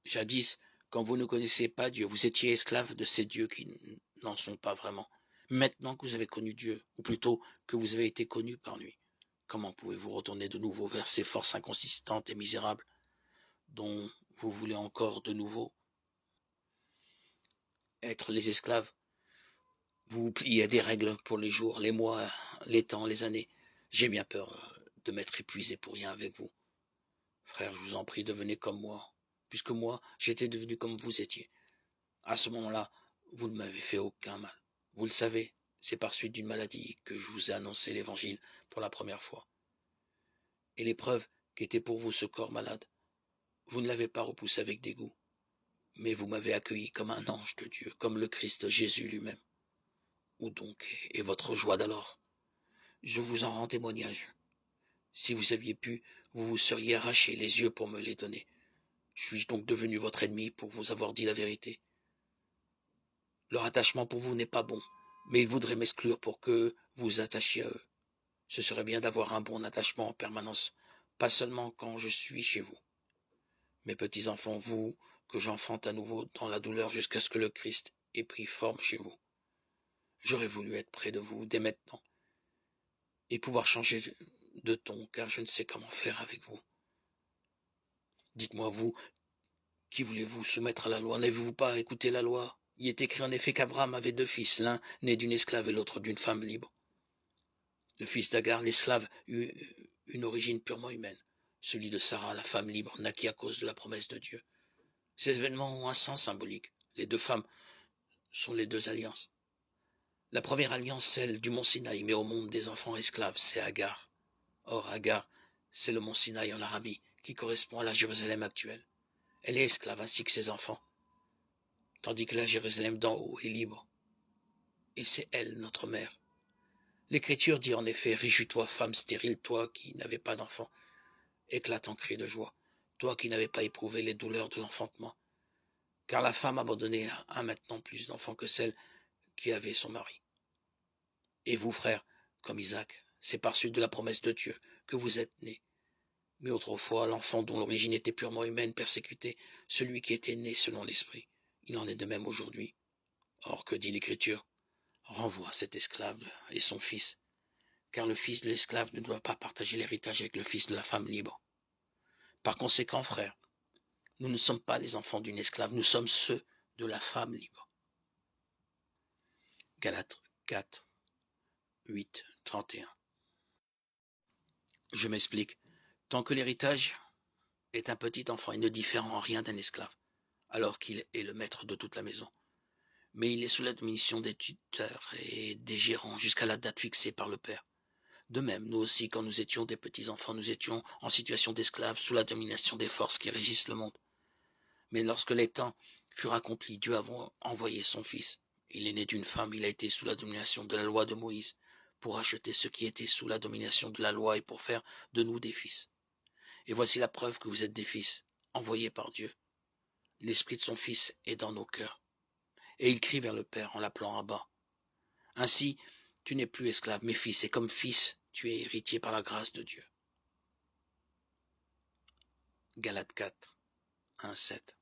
Jadis, quand vous ne connaissiez pas Dieu, vous étiez esclave de ces dieux qui n'en sont pas vraiment. Maintenant que vous avez connu Dieu, ou plutôt que vous avez été connu par lui, comment pouvez-vous retourner de nouveau vers ces forces inconsistantes et misérables dont vous voulez encore de nouveau être les esclaves? Vous vous pliez à des règles pour les jours, les mois, les temps, les années. J'ai bien peur de m'être épuisé pour rien avec vous. Frère, je vous en prie, devenez comme moi, puisque moi, j'étais devenu comme vous étiez. À ce moment-là, vous ne m'avez fait aucun mal. Vous le savez, c'est par suite d'une maladie que je vous ai annoncé l'évangile pour la première fois. Et l'épreuve qu'était pour vous ce corps malade, vous ne l'avez pas repoussé avec dégoût, mais vous m'avez accueilli comme un ange de Dieu, comme le Christ Jésus lui-même. Où donc est votre joie d'alors? Je vous en rends témoignage. Si vous aviez pu, vous vous seriez arraché les yeux pour me les donner. Suis-je donc devenu votre ennemi pour vous avoir dit la vérité? Leur attachement pour vous n'est pas bon, mais ils voudraient m'exclure pour que vous vous attachiez à eux. Ce serait bien d'avoir un bon attachement en permanence, pas seulement quand je suis chez vous. Mes petits enfants, vous, que j'enfante à nouveau dans la douleur jusqu'à ce que le Christ ait pris forme chez vous. J'aurais voulu être près de vous dès maintenant et pouvoir changer de ton, car je ne sais comment faire avec vous. Dites-moi, vous, qui voulez-vous soumettre à la loi? N'avez-vous pas écouté la loi? Il est écrit en effet qu'Abraham avait 2 fils, l'un né d'une esclave et l'autre d'une femme libre. Le fils d'Agar, l'esclave, eut une origine purement humaine. Celui de Sarah, la femme libre, naquit à cause de la promesse de Dieu. Ces événements ont un sens symbolique. Les 2 femmes sont les 2 alliances. La première alliance, celle du mont Sinaï, met au monde des enfants esclaves, c'est Agar. Or, Agar, c'est le mont Sinaï en Arabie, qui correspond à la Jérusalem actuelle. Elle est esclave ainsi que ses enfants, tandis que la Jérusalem d'en haut est libre. Et c'est elle, notre mère. L'Écriture dit en effet, réjouis-toi, femme stérile, toi qui n'avais pas d'enfant. Éclate en cris de joie, toi qui n'avais pas éprouvé les douleurs de l'enfantement. Car la femme abandonnée a maintenant plus d'enfants que celle qui avait son mari. Et vous, frères, comme Isaac, c'est par suite de la promesse de Dieu que vous êtes nés. Mais autrefois, l'enfant dont l'origine était purement humaine persécutait celui qui était né selon l'esprit. Il en est de même aujourd'hui. Or, que dit l'Écriture? Renvoie cet esclave et son fils, car le fils de l'esclave ne doit pas partager l'héritage avec le fils de la femme libre. Par conséquent, frères, nous ne sommes pas les enfants d'une esclave, nous sommes ceux de la femme libre. Galates 4, 8, 31. Je m'explique. Tant que l'héritage est un petit enfant, il ne diffère en rien d'un esclave, alors qu'il est le maître de toute la maison. Mais il est sous la domination des tuteurs et des gérants jusqu'à la date fixée par le père. De même, nous aussi, quand nous étions des petits-enfants, nous étions en situation d'esclaves sous la domination des forces qui régissent le monde. Mais lorsque les temps furent accomplis, Dieu a envoyé son Fils. Il est né d'une femme, il a été sous la domination de la loi de Moïse, pour racheter ceux qui étaient sous la domination de la loi et pour faire de nous des fils. Et voici la preuve que vous êtes des fils, envoyés par Dieu. L'esprit de son Fils est dans nos cœurs. Et il crie vers le Père en l'appelant Abba. Ainsi, tu n'es plus esclave, mais fils, et comme fils, tu es héritier par la grâce de Dieu. Galates 4, 1, 7.